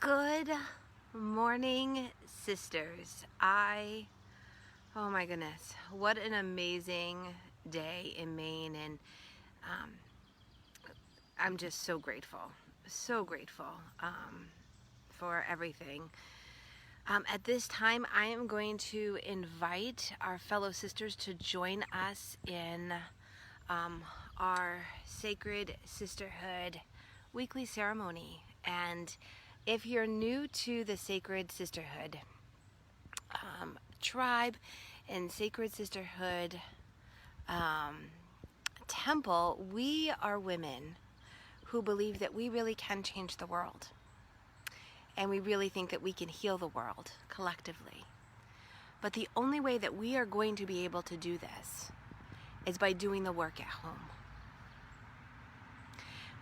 Good morning, sisters. Oh my goodness, what an amazing day in Maine, and I'm just so grateful for everything. At this time, I am going to invite our fellow sisters to join us in our Sacred Sisterhood weekly ceremony. And if you're new to the Sacred Sisterhood tribe and Sacred Sisterhood temple, we are women who believe that we really can change the world. And we really think that we can heal the world collectively. But the only way that we are going to be able to do this is by doing the work at home.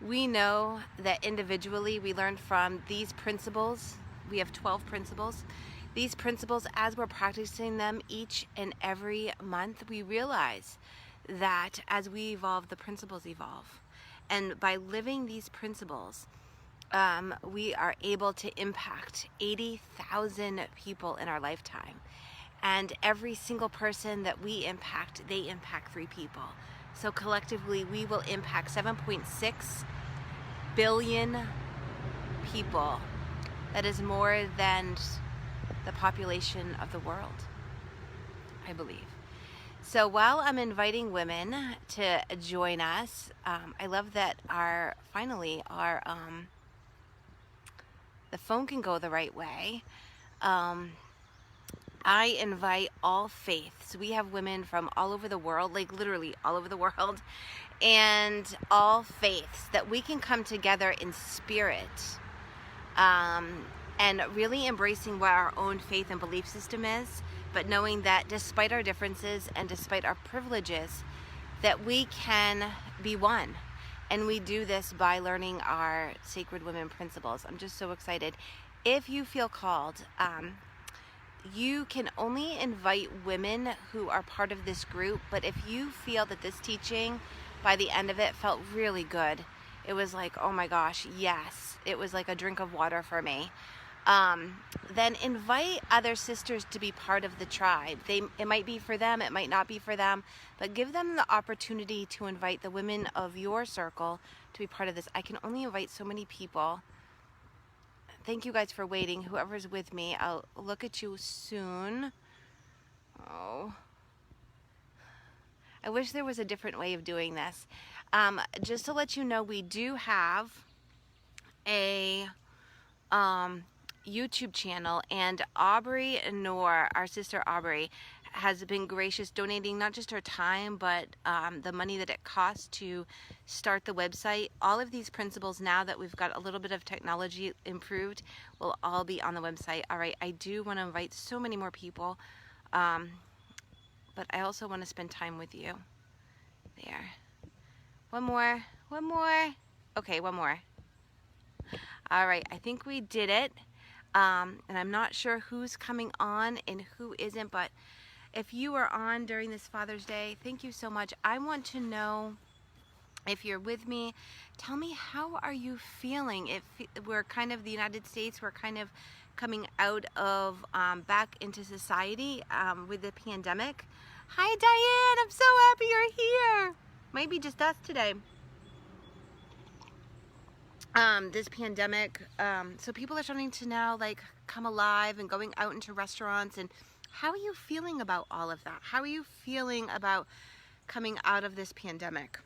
We know that individually we learn from these principles. We have 12 principles. These principles, as we're practicing them each and every month, we realize that as we evolve, the principles evolve. And by living these principles, we are able to impact 80,000 people in our lifetime. And every single person that we impact, they impact 3 people. So collectively, we will impact 7.6 billion people. That is more than the population of the world, I believe. So while I'm inviting women to join us, I love that the phone can go the right way. I invite all faiths. We have women from all over the world, like literally all over the world, and all faiths, that we can come together in spirit and really embracing what our own faith and belief system is, but knowing that despite our differences and despite our privileges, that we can be one. And we do this by learning our Sacred Women principles. I'm just so excited. If you feel called, you can only invite women who are part of this group, but if you feel that this teaching, by the end of it, felt really good, it was like, oh my gosh, yes, it was like a drink of water for me, then invite other sisters to be part of the tribe. It might be for them, it might not be for them, but give them the opportunity to invite the women of your circle to be part of this. I can only invite so many people. Thank you guys for waiting. Whoever's with me, I'll look at you soon. Oh, I wish there was a different way of doing this. Just to let you know, we do have a YouTube channel, and Aubrey Noor, our sister Aubrey, has been gracious donating not just her time, but the money that it costs to start the website. All of these principles, now that we've got a little bit of technology improved, will all be on the website. All right, I do want to invite so many more people, but I also want to spend time with you. There. One more. Okay, one more. All right, I think we did it. And I'm not sure who's coming on and who isn't, but if you are on during this Father's Day, thank you so much. I want to know, if you're with me, tell me, how are you feeling? If we're kind of, the United States, we're kind of coming out of back into society with the pandemic. Hi Diane, I'm so happy you're here. Might be just us today. This pandemic, so people are starting to now like come alive and going out into restaurants. And how are you feeling about all of that? How are you feeling about coming out of this pandemic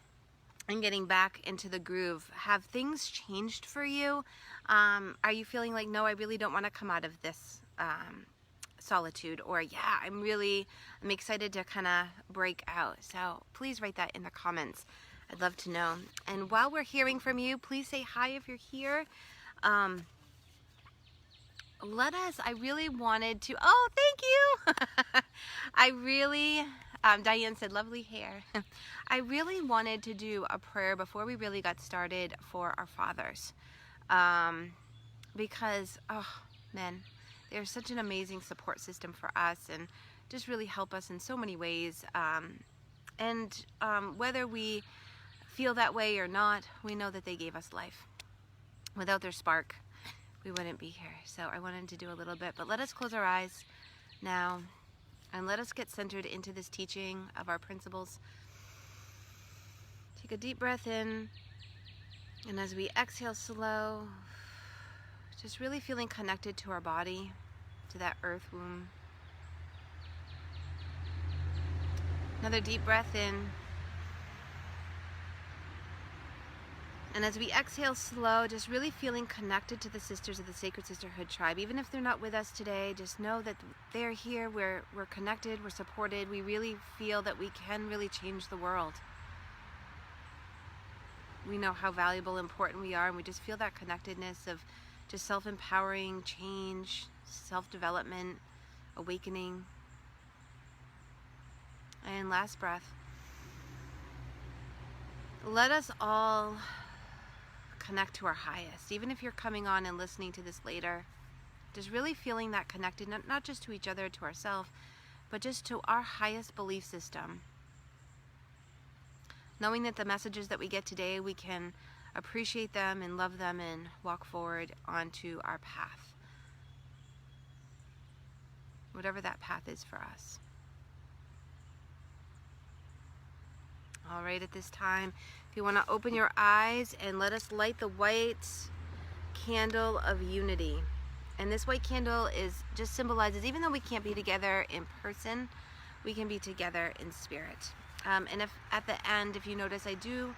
and getting back into the groove? Have things changed for you? Are you feeling like, no, I really don't want to come out of this solitude, or yeah, I'm excited to kind of break out? So please write that in the comments. I'd love to know. And while we're hearing from you, please say hi if you're here. I really wanted to, oh, thank you. Diane said, lovely hair. I really wanted to do a prayer before we really got started for our fathers. Because, oh man, they're such an amazing support system for us and just really help us in so many ways. Whether we feel that way or not, we know that they gave us life. Without their spark, we wouldn't be here. So I wanted to do a little bit, but let us close our eyes now and let us get centered into this teaching of our principles. Take a deep breath in, and as we exhale slow, just really feeling connected to our body, to that earth womb. Another deep breath in. And as we exhale slow, just really feeling connected to the sisters of the Sacred Sisterhood tribe. Even if they're not with us today, just know that they're here, we're connected, we're supported. We really feel that we can really change the world. We know how valuable, important we are, and we just feel that connectedness of just self-empowering, change, self-development, awakening. And last breath. Let us all connect to our highest. Even if you're coming on and listening to this later, just really feeling that connected, not just to each other, to ourselves, but just to our highest belief system. Knowing that the messages that we get today, we can appreciate them and love them and walk forward onto our path. Whatever that path is for us. All right, at this time, if you want to open your eyes and let us light the white candle of unity. And this white candle just symbolizes, even though we can't be together in person, we can be together in spirit. And if at the end, if you notice, I do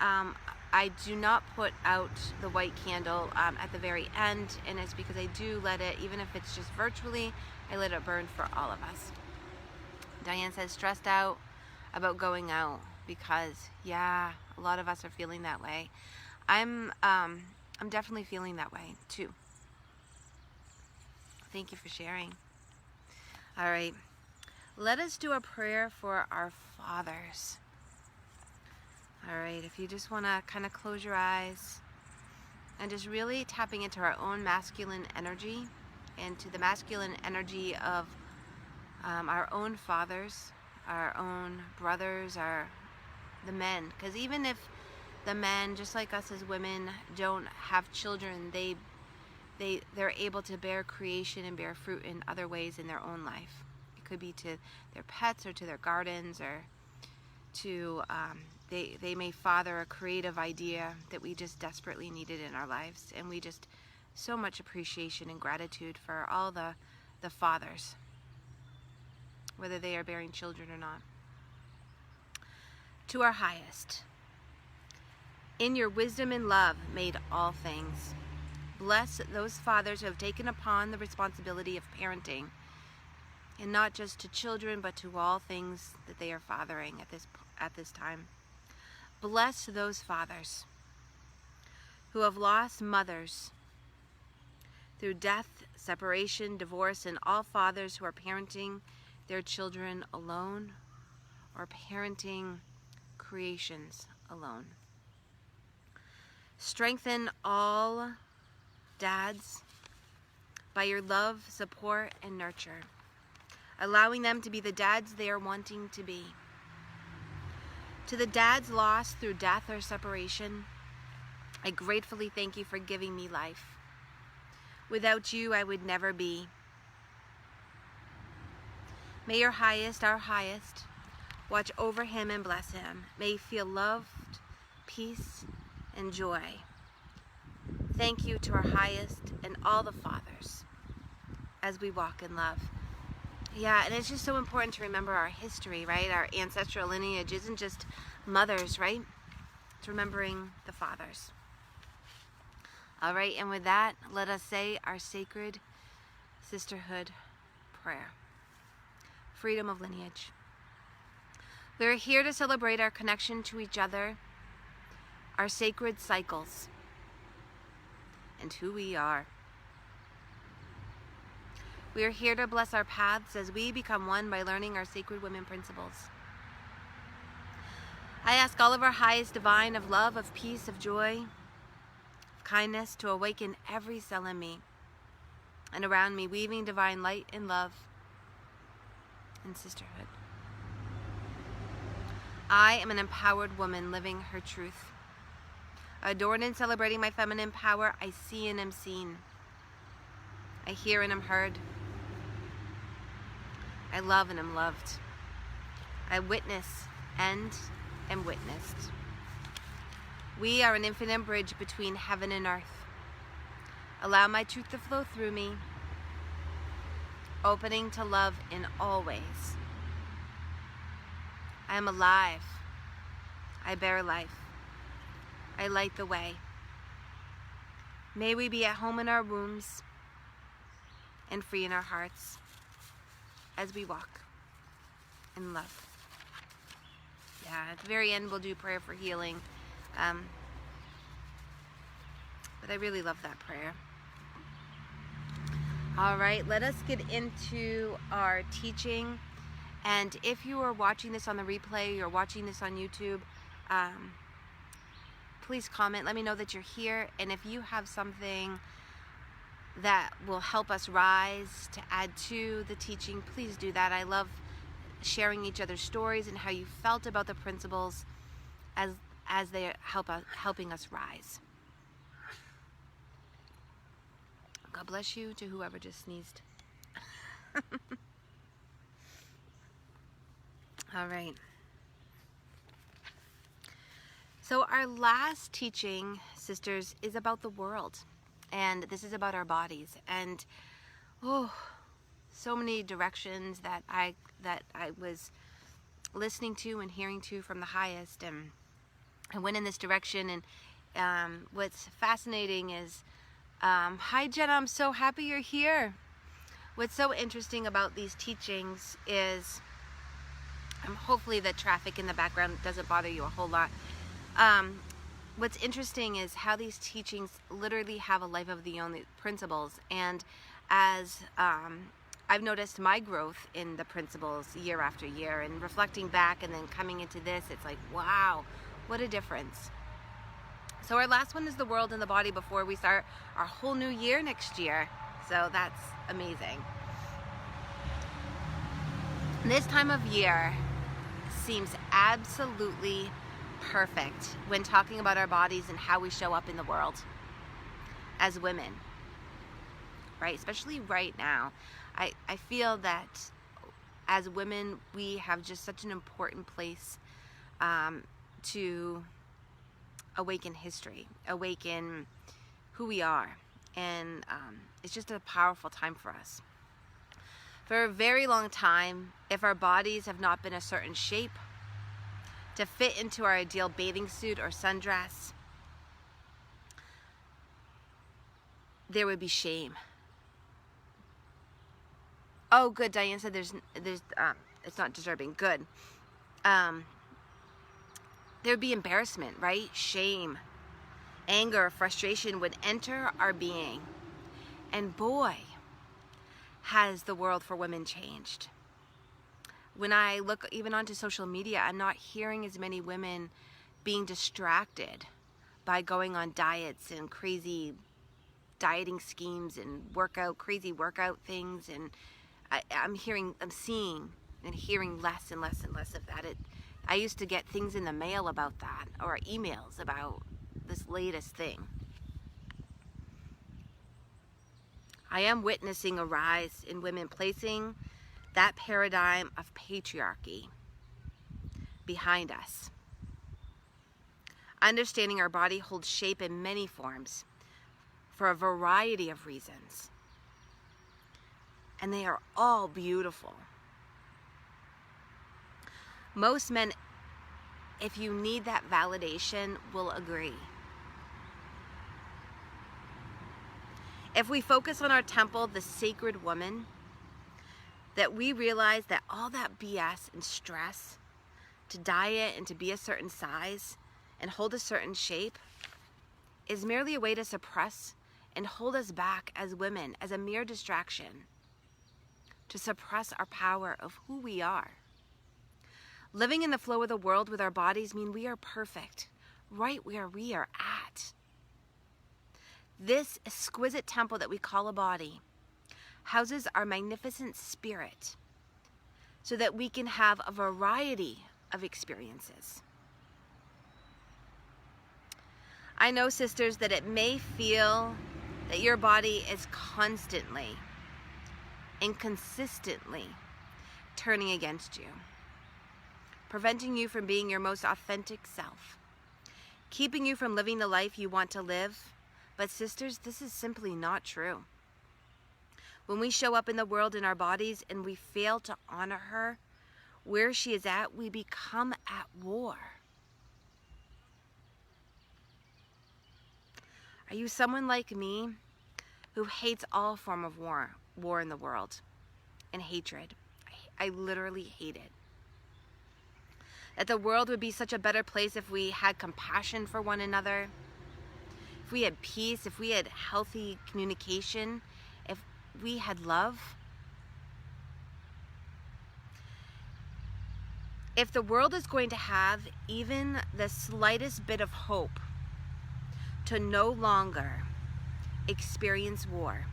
not put out the white candle at the very end, and it's because I do let it, even if it's just virtually, I let it burn for all of us. Diane says, stressed out about going out, because yeah, a lot of us are feeling that way. I'm definitely feeling that way too. Thank you for sharing. All right, let us do a prayer for our fathers. All right, if you just want to kind of close your eyes and just really tapping into our own masculine energy and to the masculine energy of our own fathers, our own brothers, the men. Because even if the men, just like us as women, don't have children, they're able to bear creation and bear fruit in other ways in their own life. It could be to their pets or to their gardens, or to they may father a creative idea that we just desperately needed in our lives. And we just so much appreciation and gratitude for all the fathers, whether they are bearing children or not. To our highest, in your wisdom and love made all things. Bless those fathers who have taken upon the responsibility of parenting, and not just to children, but to all things that they are fathering at this time. Bless those fathers who have lost mothers through death, separation, divorce, and all fathers who are parenting their children alone or parenting creations alone. Strengthen all dads by your love, support, and nurture, allowing them to be the dads they are wanting to be. To the dads lost through death or separation, I gratefully thank you for giving me life. Without you, I would never be. May your highest, our highest, watch over him and bless him. May he feel loved, peace, and joy. Thank you to our highest and all the fathers as we walk in love. Yeah, and it's just so important to remember our history, right? Our ancestral lineage isn't just mothers, right? It's remembering the fathers. All right, and with that, let us say our sacred sisterhood prayer. Freedom of lineage. We are here to celebrate our connection to each other, our sacred cycles, and who we are. We are here to bless our paths as we become one by learning our sacred women principles. I ask all of our highest divine of love, of peace, of joy, of kindness to awaken every cell in me and around me, weaving divine light and love and sisterhood. I am an empowered woman living her truth. Adorned and celebrating my feminine power, I see and am seen. I hear and am heard. I love and am loved. I witness and am witnessed. We are an infinite bridge between heaven and earth. Allow my truth to flow through me, opening to love in all ways. I am alive. I bear life. I light the way. May we be at home in our wombs and free in our hearts as we walk in love. Yeah, at the very end we'll do prayer for healing. But I really love that prayer. All right, let us get into our teaching. And if you are watching this on the replay, you're watching this on YouTube, please comment. Let me know that you're here. And if you have something that will help us rise to add to the teaching, please do that. I love sharing each other's stories and how you felt about the principles as they are helping us rise. God bless you to whoever just sneezed. All right. So our last teaching, sisters, is about the world. And this is about our bodies. And so many directions that I was listening to and hearing to from the highest, and I went in this direction. And what's fascinating is, hi Jenna, I'm so happy you're here. What's so interesting about these teachings is, hopefully the traffic in the background doesn't bother you a whole lot. What's interesting is how these teachings literally have a life of their own principles. And as I've noticed my growth in the principles year after year, and reflecting back and then coming into this, it's like, wow, what a difference. So our last one is the world and the body before we start our whole new year next year. So that's amazing. This time of year seems absolutely perfect when talking about our bodies and how we show up in the world as women, right? Especially right now. I feel that as women, we have just such an important place to awaken history, awaken who we are. And it's just a powerful time for us. For a very long time, if our bodies have not been a certain shape to fit into our ideal bathing suit or sundress, there would be shame. Oh, good. Diane said there's it's not disturbing. Good. There would be embarrassment, right? Shame, anger, frustration would enter our being. And boy, has the world for women changed. When I look even onto social media, I'm not hearing as many women being distracted by going on diets and crazy dieting schemes and crazy workout things. And I'm seeing and hearing less and less and less of that. I used to get things in the mail about that, or emails about this latest thing. I am witnessing a rise in women placing that paradigm of patriarchy behind us. Understanding our body holds shape in many forms for a variety of reasons. And they are all beautiful. Most men, if you need that validation, will agree. If we focus on our temple, the sacred woman, that we realize that all that BS and stress to diet and to be a certain size and hold a certain shape is merely a way to suppress and hold us back as women, as a mere distraction, to suppress our power of who we are. Living in the flow of the world with our bodies mean we are perfect, right where we are at. This exquisite temple that we call a body houses our magnificent spirit so that we can have a variety of experiences. I know, sisters, that it may feel that your body is constantly and consistently turning against you, preventing you from being your most authentic self, keeping you from living the life you want to live. But sisters, this is simply not true. When we show up in the world in our bodies and we fail to honor her where she is at, we become at war. Are you someone like me who hates all form of war in the world and hatred? I literally hate it. That the world would be such a better place if we had compassion for one another, if we had peace, if we had healthy communication, if we had love. If the world is going to have even the slightest bit of hope to no longer experience war,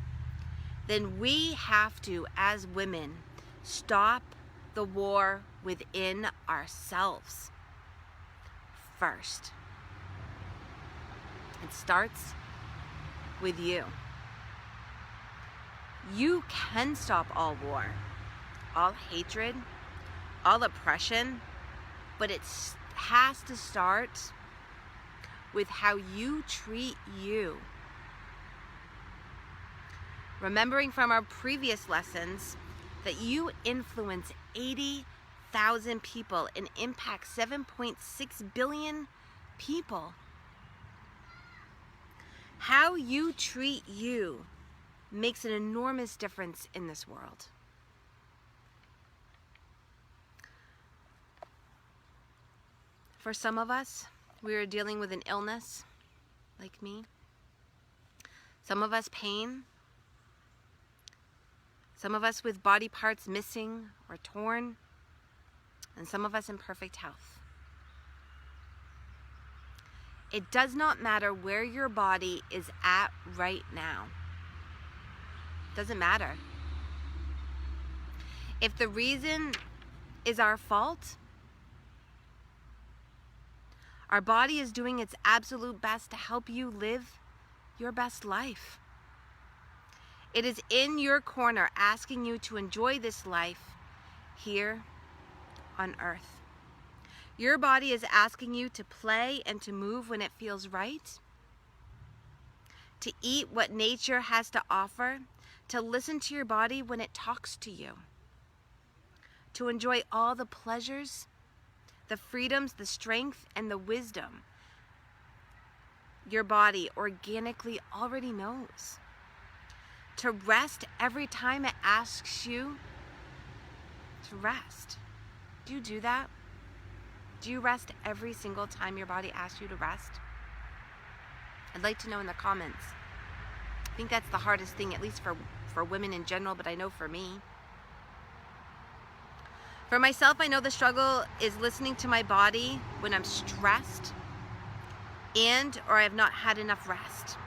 then we have to, as women, stop the war within ourselves first. It starts with you. You can stop all war, all hatred, all oppression, but it has to start with how you treat you. Remembering from our previous lessons that you influence 80,000 people and impact 7.6 billion people. How you treat you makes an enormous difference in this world. For some of us, we are dealing with an illness, like me. Some of us pain. Some of us with body parts missing or torn. And some of us in perfect health. It does not matter where your body is at right now. It doesn't matter. If the reason is our fault, our body is doing its absolute best to help you live your best life. It is in your corner asking you to enjoy this life here on earth. Your body is asking you to play and to move when it feels right, to eat what nature has to offer, to listen to your body when it talks to you, to enjoy all the pleasures, the freedoms, the strength, and the wisdom your body organically already knows. To rest every time it asks you to rest. Do you do that? Do you rest every single time your body asks you to rest? I'd like to know in the comments. I think that's the hardest thing, at least for women in general, but I know for me. For myself, I know the struggle is listening to my body when I'm stressed or I have not had enough rest.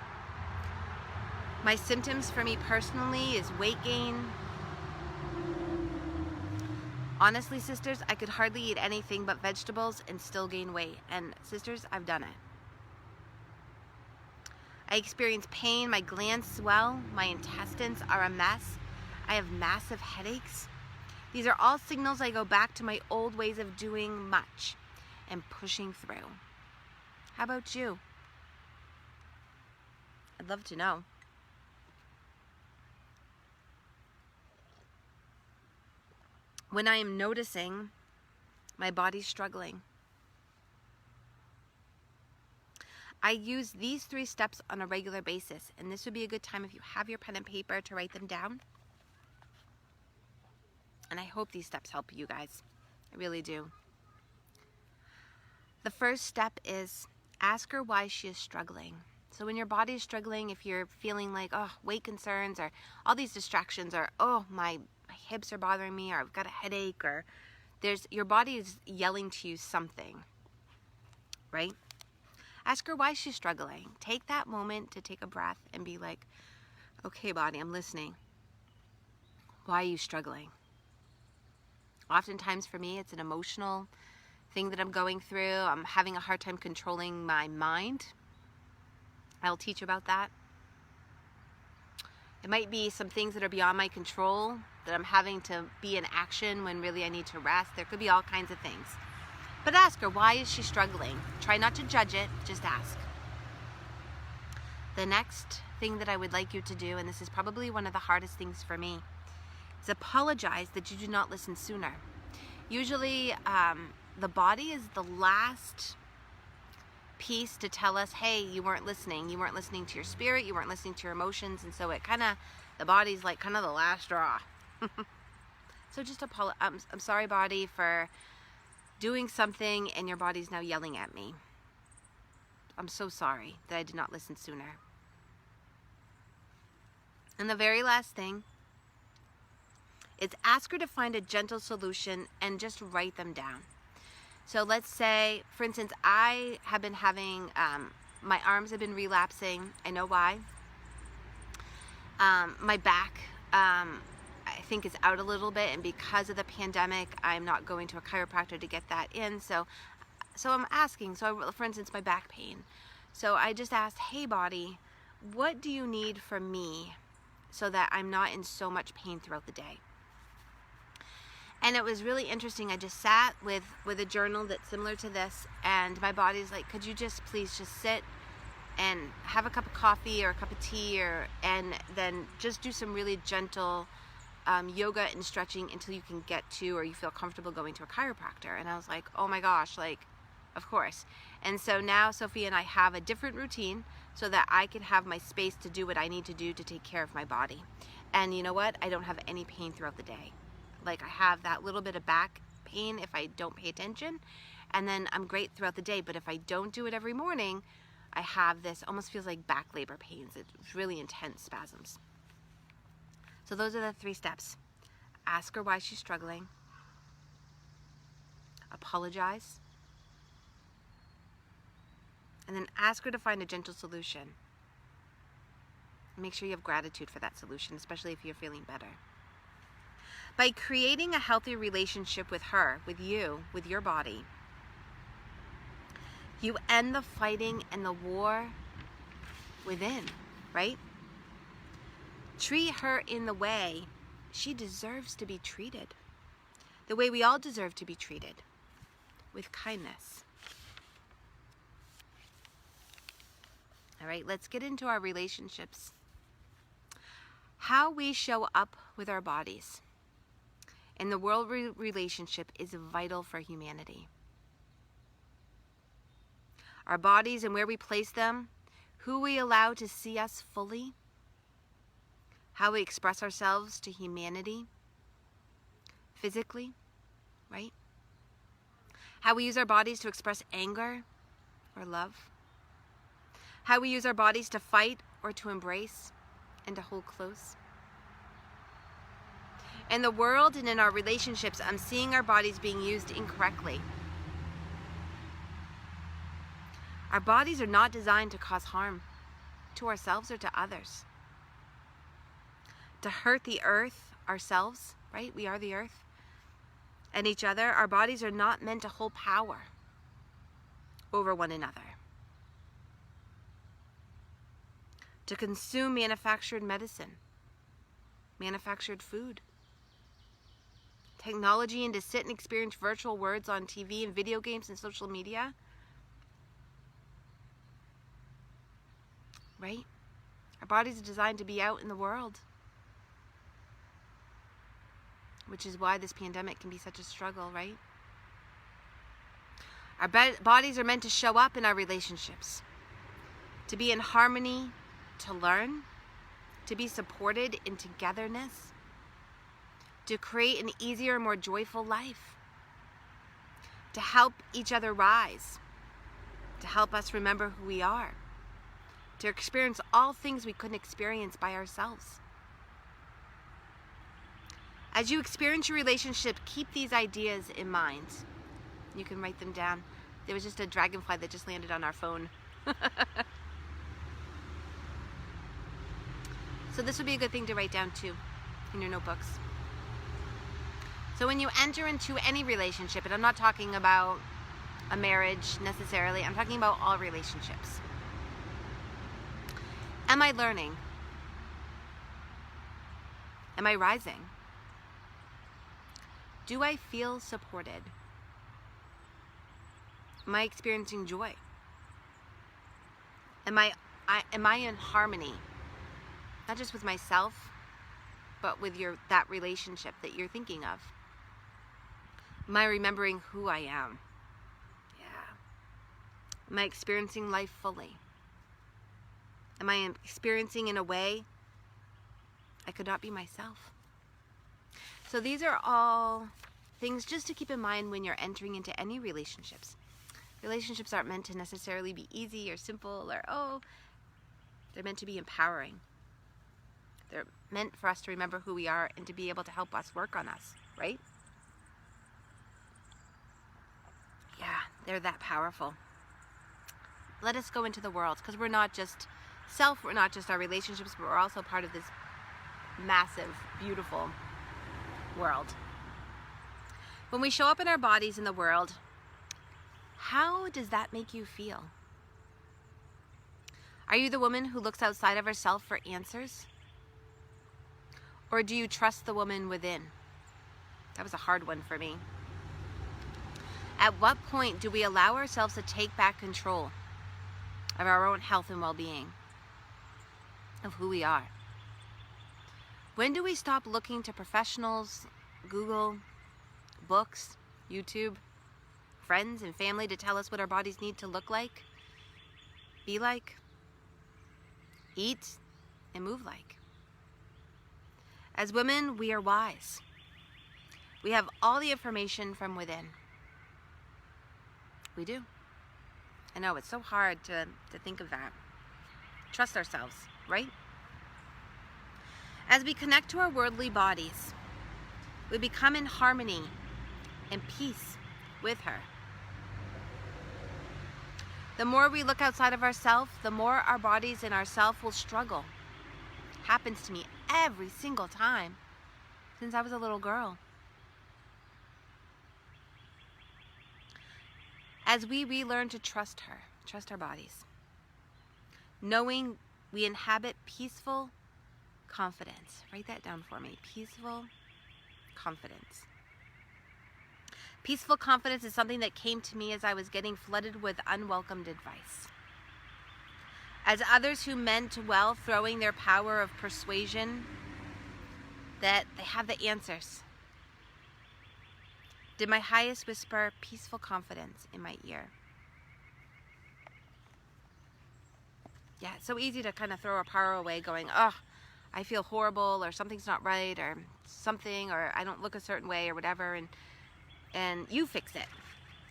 My symptoms for me personally is weight gain. Honestly, sisters, I could hardly eat anything but vegetables and still gain weight. And sisters, I've done it. I experience pain, my glands swell, my intestines are a mess. I have massive headaches. These are all signals I go back to my old ways of doing much and pushing through. How about you? I'd love to know. When I am noticing my body struggling, I use these 3 steps on a regular basis, and this would be a good time if you have your pen and paper to write them down. And I hope these steps help you guys. I really do. The first step is ask her why she is struggling. So when your body is struggling, if you're feeling like, oh, weight concerns or all these distractions, or, oh, my hips are bothering me, or I've got a headache, or your body is yelling to you something, right? Ask her why she's struggling. Take that moment to take a breath and be like, okay, body, I'm listening. Why are you struggling? Oftentimes for me, it's an emotional thing that I'm going through. I'm having a hard time controlling my mind. I'll teach about that. It might be some things that are beyond my control, that I'm having to be in action when really I need to rest. There could be all kinds of things. But ask her, why is she struggling? Try not to judge it, just ask. The next thing that I would like you to do, and this is probably one of the hardest things for me, is apologize that you did not listen sooner. Usually the body is the last piece to tell us, hey, you weren't listening to your spirit, you weren't listening to your emotions, and so it kind of, the body's like kind of the last straw. So just I'm sorry, body, for doing something and your body's now yelling at me. I'm so sorry that I did not listen sooner. And the very last thing is ask her to find a gentle solution and just write them down. So let's say, for instance, I have been having, my arms have been relapsing. I know why. My back, I think is out a little bit, and because of the pandemic, I'm not going to a chiropractor to get that in. So I'm asking, for instance, my back pain. So I just asked, hey body, what do you need from me so that I'm not in so much pain throughout the day? And it was really interesting. I just sat with a journal that's similar to this, and my body's like, could you just please just sit and have a cup of coffee or a cup of tea, and then just do some really gentle yoga and stretching until you can get to, or you feel comfortable going to a chiropractor. And I was like, oh my gosh, like, of course. And so now Sophie and I have a different routine so that I can have my space to do what I need to do to take care of my body. And you know what? I don't have any pain throughout the day. Like, I have that little bit of back pain if I don't pay attention, and then I'm great throughout the day. But if I don't do it every morning, I have this, almost feels like back labor pains. It's really intense spasms. So those are the 3 steps. Ask her why she's struggling. Apologize. And then ask her to find a gentle solution. Make sure you have gratitude for that solution, especially if you're feeling better. By creating a healthy relationship with her, with you, with your body, you end the fighting and the war within, right? Treat her in the way she deserves to be treated. The way we all deserve to be treated, with kindness. All right, let's get into our relationships. How we show up with our bodies in the world relationship is vital for humanity. Our bodies and where we place them, who we allow to see us fully, how we express ourselves to humanity, physically, right? How we use our bodies to express anger or love. How we use our bodies to fight or to embrace and to hold close. In the world and in our relationships, I'm seeing our bodies being used incorrectly. Our bodies are not designed to cause harm to ourselves or to others. To hurt the earth, ourselves, right? We are the earth. And each other. Our bodies are not meant to hold power over one another. To consume manufactured medicine, manufactured food, technology, and to sit and experience virtual words on TV and video games and social media. Right? Our bodies are designed to be out in the world, which is why this pandemic can be such a struggle, right? Our bodies are meant to show up in our relationships, to be in harmony, to learn, to be supported in togetherness, to create an easier, more joyful life, to help each other rise, to help us remember who we are, to experience all things we couldn't experience by ourselves. As you experience your relationship, keep these ideas in mind. You can write them down. There was just a dragonfly that just landed on our phone. So this would be a good thing to write down too in your notebooks. So when you enter into any relationship, and I'm not talking about a marriage necessarily, I'm talking about all relationships. Am I learning? Am I rising? Do I feel supported? Am I experiencing joy? Am I in harmony? Not just with myself, but with that relationship that you're thinking of. Am I remembering who I am? Yeah. Am I experiencing life fully? Am I experiencing in a way I could not be myself? So these are all things just to keep in mind when you're entering into any relationships. Relationships aren't meant to necessarily be easy or simple or, they're meant to be empowering. They're meant for us to remember who we are and to be able to help us work on us, right? Yeah, they're that powerful. Let us go into the world, because we're not just self, we're not just our relationships, but we're also part of this massive, beautiful world. When we show up in our bodies in the world, how does that make you feel? Are you the woman who looks outside of herself for answers? Or do you trust the woman within? That was a hard one for me. At what point do we allow ourselves to take back control of our own health and well-being, of who we are? When do we stop looking to professionals, Google, books, YouTube, friends and family to tell us what our bodies need to look like, be like, eat, and move like? As women, we are wise. We have all the information from within. We do. I know, it's so hard to think of that. Trust ourselves, right? As we connect to our worldly bodies, we become in harmony and peace with her. The more we look outside of ourselves, the more our bodies and ourself will struggle. Happens to me every single time since I was a little girl. As we relearn to trust her, trust our bodies, knowing we inhabit peaceful confidence. Write that down for me. Peaceful confidence. Peaceful confidence is something that came to me as I was getting flooded with unwelcomed advice. As others who meant well, throwing their power of persuasion that they have the answers, did my highest whisper peaceful confidence in my ear. Yeah, it's so easy to kind of throw our power away going, I feel horrible, or something's not right, or something, or I don't look a certain way, or whatever, and you fix it.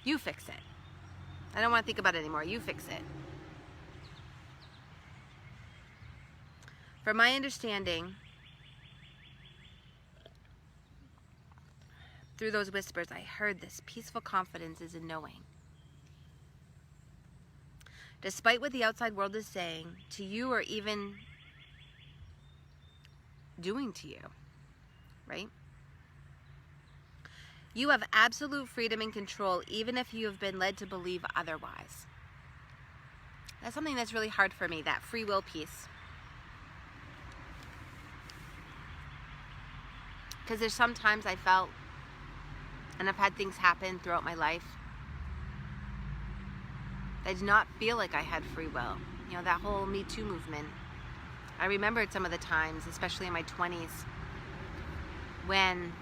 You fix it. I don't want to think about it anymore. You fix it. From my understanding, through those whispers, I heard this peaceful confidence is in knowing. Despite what the outside world is saying to you or even doing to you, right? You have absolute freedom and control, even if you have been led to believe otherwise. That's something that's really hard for me, that free will piece. Because there's sometimes I felt, and I've had things happen throughout my life, I did not feel like I had free will. You know, that whole Me Too movement. I remembered some of the times, especially in my 20s, when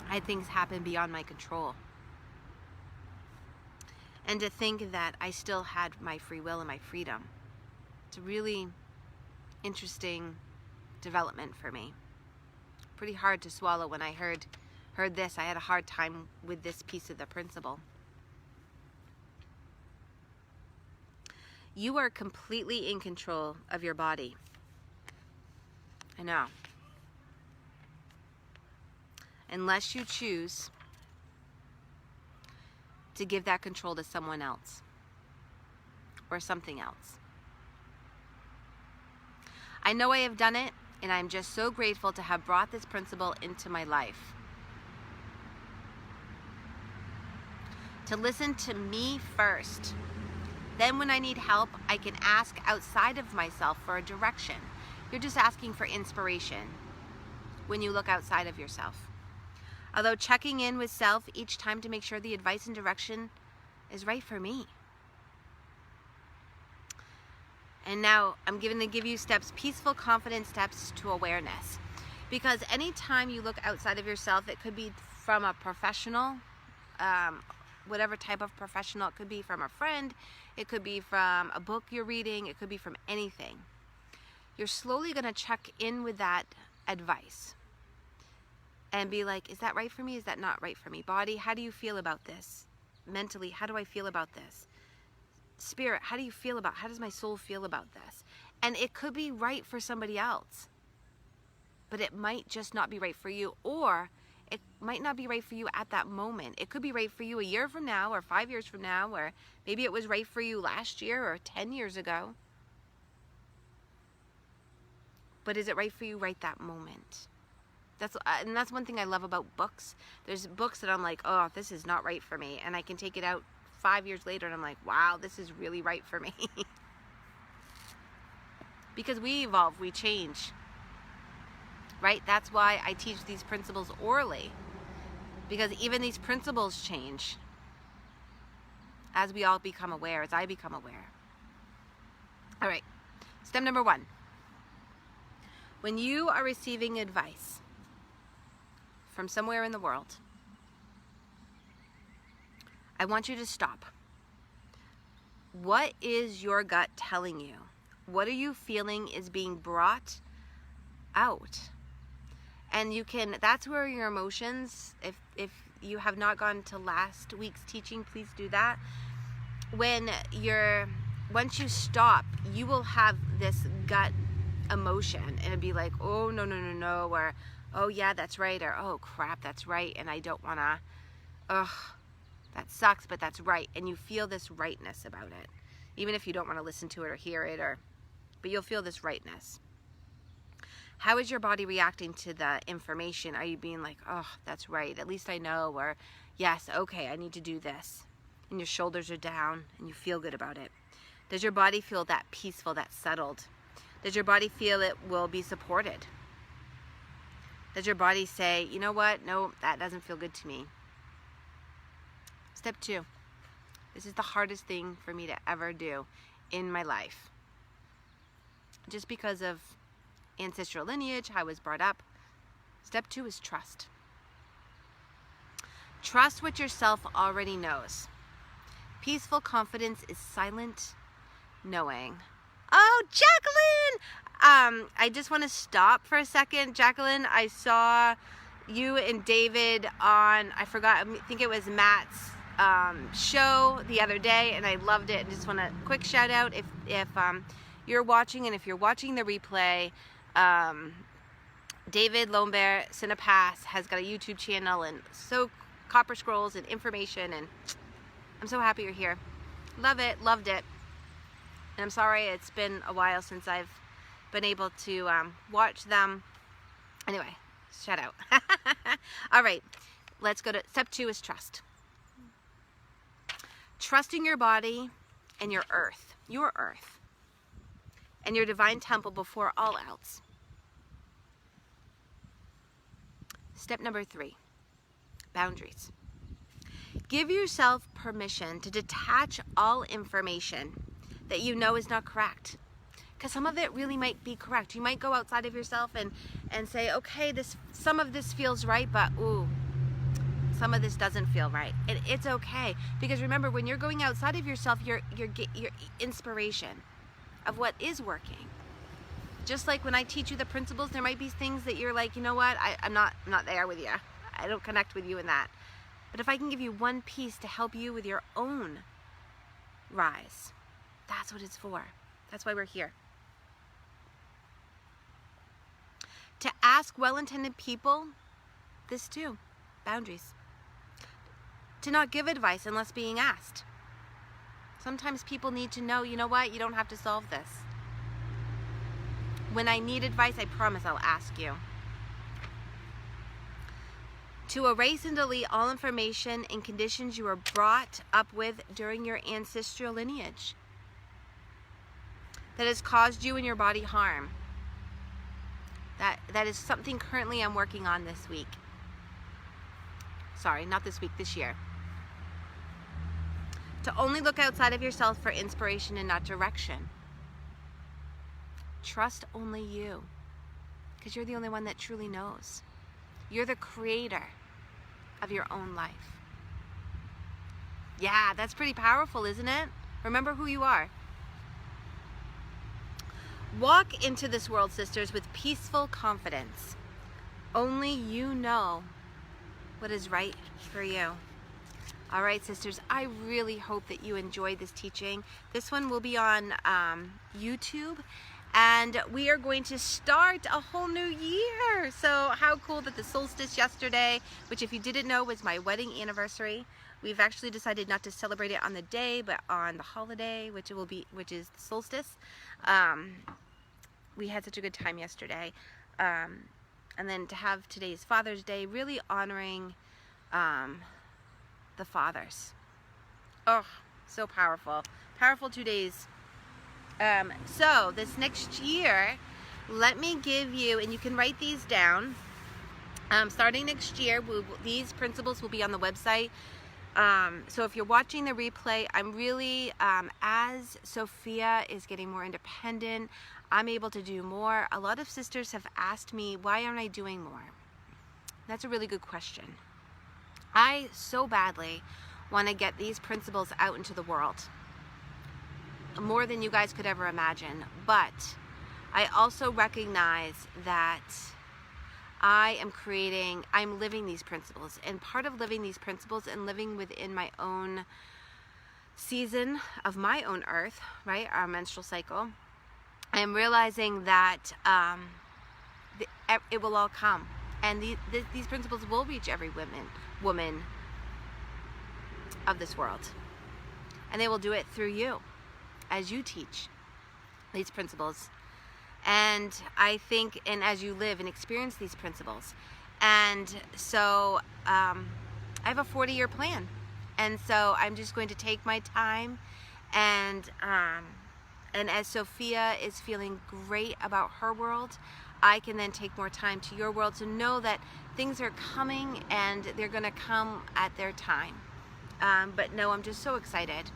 I had things happen beyond my control. And to think that I still had my free will and my freedom. It's a really interesting development for me. Pretty hard to swallow when I heard this. I had a hard time with this piece of the principle. You are completely in control of your body. I know. Unless you choose to give that control to someone else or something else. I know I have done it, and I'm just so grateful to have brought this principle into my life. To listen to me first. Then when I need help, I can ask outside of myself for a direction. You're just asking for inspiration when you look outside of yourself. Although checking in with self each time to make sure the advice and direction is right for me. And now I'm going to give you steps, peaceful, confident steps to awareness. Because anytime you look outside of yourself, it could be from a professional, whatever type of professional. It could be from a friend. It could be from a book you're reading. It could be from anything. You're slowly going to check in with that advice and be like, is that right for me? Is that not right for me? Body, how do you feel about this? Mentally, how do I feel about this? Spirit, how does my soul feel about this? And it could be right for somebody else, but it might just not be right for you, or it might not be right for you at that moment. It could be right for you a year from now, or 5 years from now, or maybe it was right for you last year or 10 years ago. But is it right for you right that moment? That's one thing I love about books. There's books that I'm like, oh, this is not right for me, and I can take it out 5 years later and I'm like, wow, this is really right for me. Because we evolve, we change, right? That's why I teach these principles orally, because even these principles change as we all become aware, as I become aware. All right, step number 1. When you are receiving advice from somewhere in the world, I want you to stop. What is your gut telling you? What are you feeling is being brought out? And that's where your emotions, if you have not gone to last week's teaching, please do that. Once you stop, you will have this gut emotion, and it'd be like, oh, no, or, oh yeah, that's right, or, oh crap, that's right, and I don't want to, ugh, that sucks, but that's right. And you feel this rightness about it, even if you don't want to listen to it or hear it, but you'll feel this rightness. How is your body reacting to the information? Are you being like, oh, that's right, at least I know, or yes, okay, I need to do this, and your shoulders are down and you feel good about it? Does your body feel that peaceful, that settled? Does your body feel it will be supported? Does your body say, you know what, no, that doesn't feel good to me? Step 2. This is the hardest thing for me to ever do in my life. Just because of ancestral lineage, how I was brought up. Step 2 is trust. Trust what yourself already knows. Peaceful confidence is silent knowing. Oh, Jacqueline! I just want to stop for a second. Jacqueline, I saw you and David on, I think it was Matt's show the other day, and I loved it. I just want a quick shout out if you're watching, and if you're watching the replay, David Lombert Cinepass has got a YouTube channel, and so Copper Scrolls and information, and I'm so happy you're here. Love it, loved it. And I'm sorry it's been a while since I've been able to watch them. Anyway, shout out. All right, let's go to step 2 is trust. Trusting your body and your earth, and your divine temple before all else. Step number 3, boundaries. Give yourself permission to detach all information that you know is not correct. Because some of it really might be correct. You might go outside of yourself and say, okay, some of this feels right, but ooh, some of this doesn't feel right. And it's okay. Because remember, when you're going outside of yourself, you're inspiration of what is working. Just like when I teach you the principles, there might be things that you're like, you know what, I'm not there with you. I don't connect with you in that. But if I can give you one piece to help you with your own rise, that's what it's for. That's why we're here. To ask well-intended people, this too, boundaries. To not give advice unless being asked. Sometimes people need to know, you know what, you don't have to solve this. When I need advice, I promise I'll ask you. To erase and delete all information and conditions you were brought up with during your ancestral lineage that has caused you and your body harm. That is something currently I'm working on this week. Sorry, not this week, this year. To only look outside of yourself for inspiration and not direction. Trust only you, because you're the only one that truly knows. You're the creator of your own life. Yeah, that's pretty powerful, isn't it? Remember who you are. Walk into this world, sisters, with peaceful confidence. Only you know what is right for you. All right, sisters, I really hope that you enjoyed this teaching. This one will be on YouTube, and we are going to start a whole new year. So how cool that the solstice yesterday, which if you didn't know was my wedding anniversary. We've actually decided not to celebrate it on the day, but on the holiday, which is the solstice. We had such a good time yesterday. And then to have today's Father's Day, really honoring the fathers. Oh, so powerful. Powerful 2 days. So this next year, let me give you, and you can write these down. Starting next year, these principles will be on the website. So if you're watching the replay, I'm really, as Sophia is getting more independent, I'm able to do more. A lot of sisters have asked me, why aren't I doing more? That's a really good question. I so badly want to get these principles out into the world, more than you guys could ever imagine. But I also recognize that I'm living these principles, and part of living these principles and living within my own season of my own earth, right, our menstrual cycle, I'm realizing that it will all come, and these principles will reach every woman of this world, and they will do it through you as you teach these principles. And I think, and as you live and experience these principles. And so I have a 40-year plan. And so I'm just going to take my time, and as Sophia is feeling great about her world, I can then take more time to your world to know that things are coming, and they're going to come at their time. But no, I'm just so excited.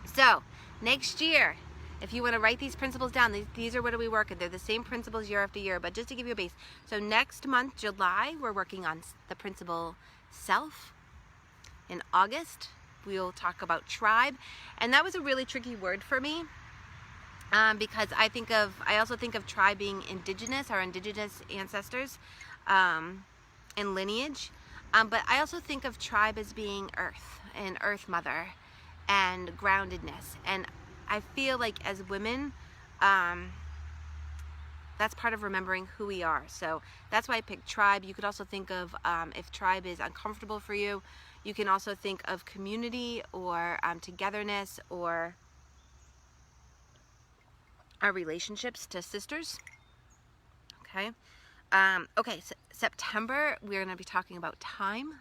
So next year, if you want to write these principles down, these are what we work at. They're the same principles year after year, but just to give you a base. So next month, July, we're working on the principle self. In August, we'll talk about tribe. And that was a really tricky word for me, because I also think of tribe being indigenous, our indigenous ancestors, and lineage. But I also think of tribe as being earth and earth mother and groundedness. And I feel like as women, that's part of remembering who we are. So that's why I picked tribe. You could also think of, if tribe is uncomfortable for you, you can also think of community or togetherness, or our relationships to sisters. Okay. Okay, so September, we're going to be talking about time.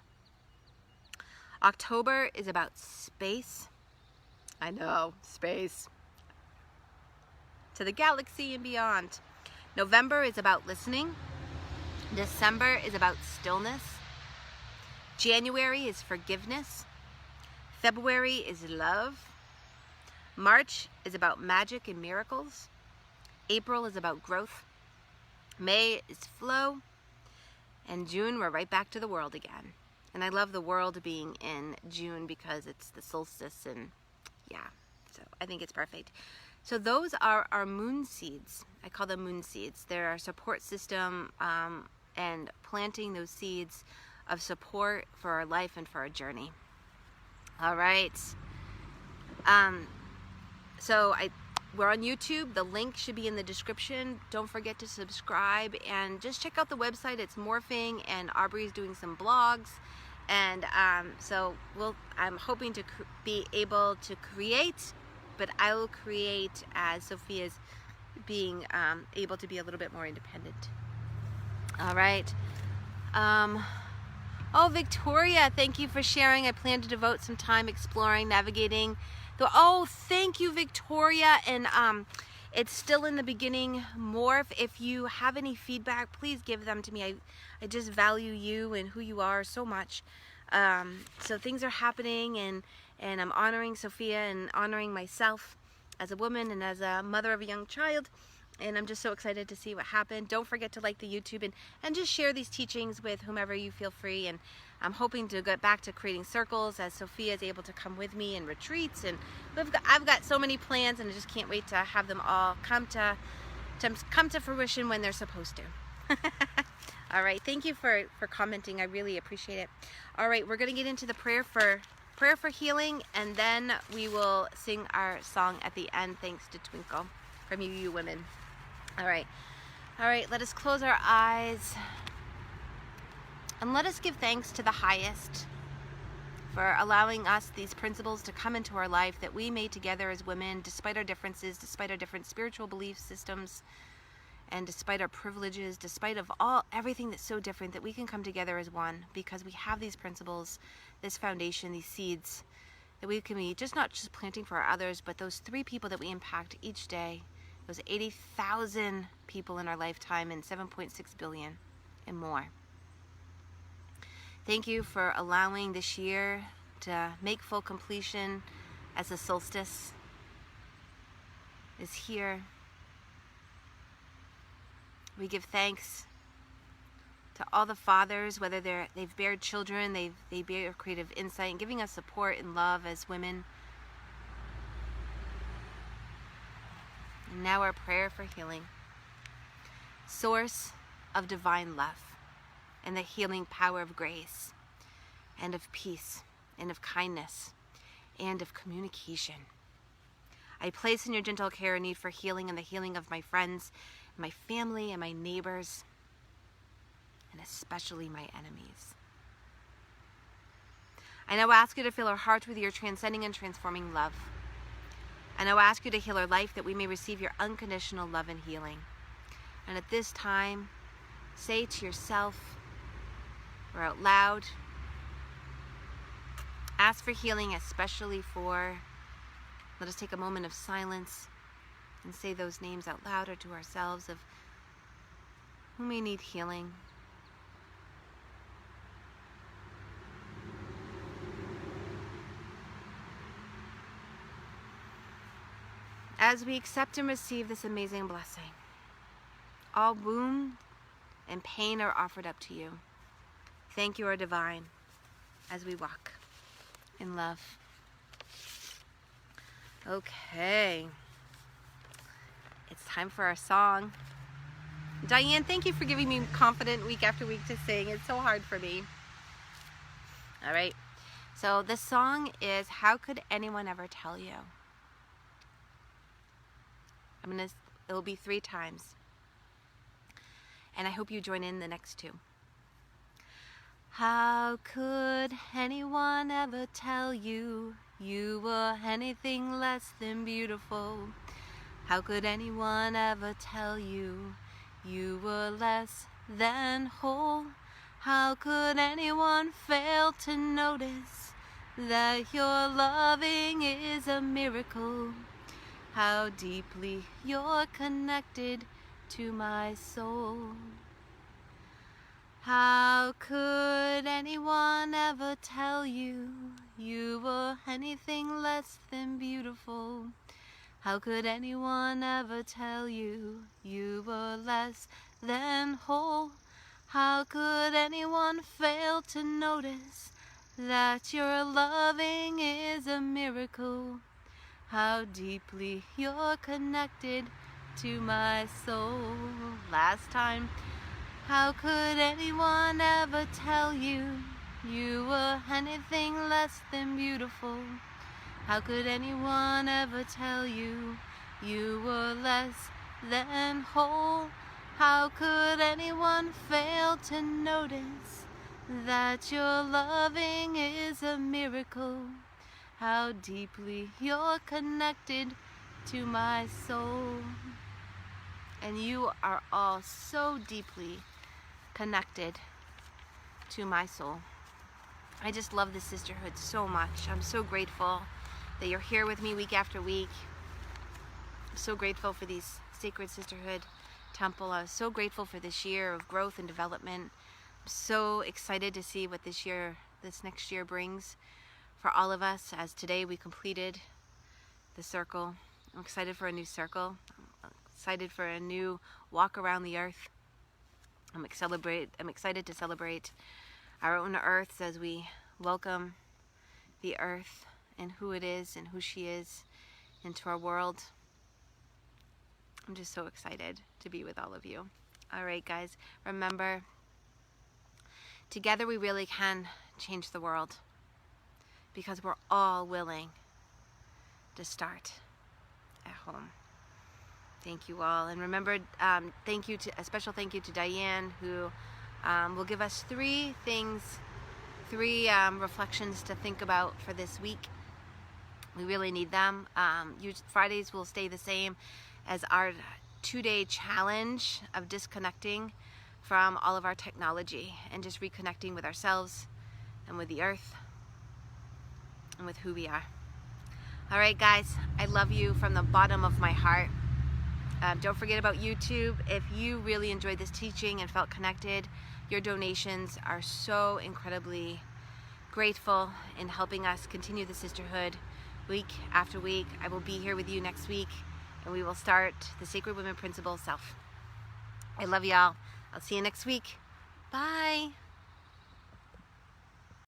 October is about space. I know, space. To the galaxy and beyond. November is about listening. December is about stillness. January is forgiveness. February is love. March is about magic and miracles. April is about growth. May is flow. And June, we're right back to the world again. And I love the world being in June because it's the solstice, and yeah, so I think it's perfect. So those are our moon seeds. I call them moon seeds. They're our support system, and planting those seeds of support for our life and for our journey. All right. We're on YouTube. The link should be in the description. Don't forget to subscribe, and just check out the website. It's morphing, and Aubrey's doing some blogs. And I'm hoping to be able to create, but I will create as Sophia's being able to be a little bit more independent. All right. Oh, Victoria, thank you for sharing. I plan to devote some time exploring, navigating. Oh, thank you, Victoria. And It's still in the beginning. More, if you have any feedback, please give them to me. I just value you and who you are so much. So things are happening, and I'm honoring Sophia and honoring myself as a woman and as a mother of a young child. And I'm just so excited to see what happened. Don't forget to like the YouTube and just share these teachings with whomever you feel free. And I'm hoping to get back to creating circles as Sophia is able to come with me in retreats. And I've got so many plans, and I just can't wait to have them all come to fruition when they're supposed to. All right, thank you for commenting. I really appreciate it. All right, we're going to get into the prayer for healing, and then we will sing our song at the end, thanks to Twinkle, from you women. All right, let us close our eyes and let us give thanks to the highest for allowing us these principles to come into our life, that we may together as women, despite our differences, despite our different spiritual belief systems, and despite our privileges, despite of everything that's so different, that we can come together as one, because we have these principles, this foundation, these seeds, that we can be not just planting for our others, but those 3 people that we impact each day, those 80,000 people in our lifetime, and 7.6 billion and more. Thank you for allowing this year to make full completion as the solstice is here. We give thanks to all the fathers, whether they've bared children, they bear creative insight, and giving us support and love as women. And now our prayer for healing. Source of divine love and the healing power of grace and of peace and of kindness and of communication. I place in your gentle care a need for healing and the healing of my friends, my family, and my neighbors, and especially my enemies. I now ask you to fill our hearts with your transcending and transforming love. I now ask you to heal our life, that we may receive your unconditional love and healing. And at this time, say to yourself or out loud, ask for healing, especially for, let us take a moment of silence and say those names out loud or to ourselves of who may need healing. As we accept and receive this amazing blessing, all wound and pain are offered up to you. Thank you, our divine, as we walk in love. Okay. It's time for our song. Diane, thank you for giving me confident week after week to sing. It's so hard for me. All right. So the song is How Could Anyone Ever Tell You? It'll be 3 times. And I hope you join in the next 2. How could anyone ever tell you you were anything less than beautiful? How could anyone ever tell you you were less than whole? How could anyone fail to notice that your loving is a miracle? How deeply you're connected to my soul. How could anyone ever tell you you were anything less than beautiful? How could anyone ever tell you you were less than whole? How could anyone fail to notice that your loving is a miracle? How deeply you're connected to my soul. Last time. How could anyone ever tell you you were anything less than beautiful? How could anyone ever tell you you were less than whole? How could anyone fail to notice that your loving is a miracle? How deeply you're connected to my soul. And you are all so deeply connected to my soul. I just love this sisterhood so much. I'm so grateful that you're here with me week after week. I'm so grateful for these Sacred Sisterhood Temple. I was so grateful for this year of growth and development. I'm so excited to see what this next year brings for all of us, as today we completed the circle. I'm excited for a new circle. I'm excited for a new walk around the earth. I'm excited to celebrate our own earths as we welcome the earth and who it is and who she is into our world. I'm just so excited to be with all of you. All right, guys, remember, together we really can change the world because we're all willing to start at home. Thank you all. And remember, a special thank you to Diane, who will give us three reflections to think about for this week. We really need them. Fridays will stay the same as our 2-day challenge of disconnecting from all of our technology and just reconnecting with ourselves and with the earth and with who we are. All right, guys, I love you from the bottom of my heart. Don't forget about YouTube. If you really enjoyed this teaching and felt connected, your donations are so incredibly grateful in helping us continue the sisterhood week after week. I will be here with you next week, and we will start the Sacred Women Principle Self. I love y'all. I'll see you next week. Bye.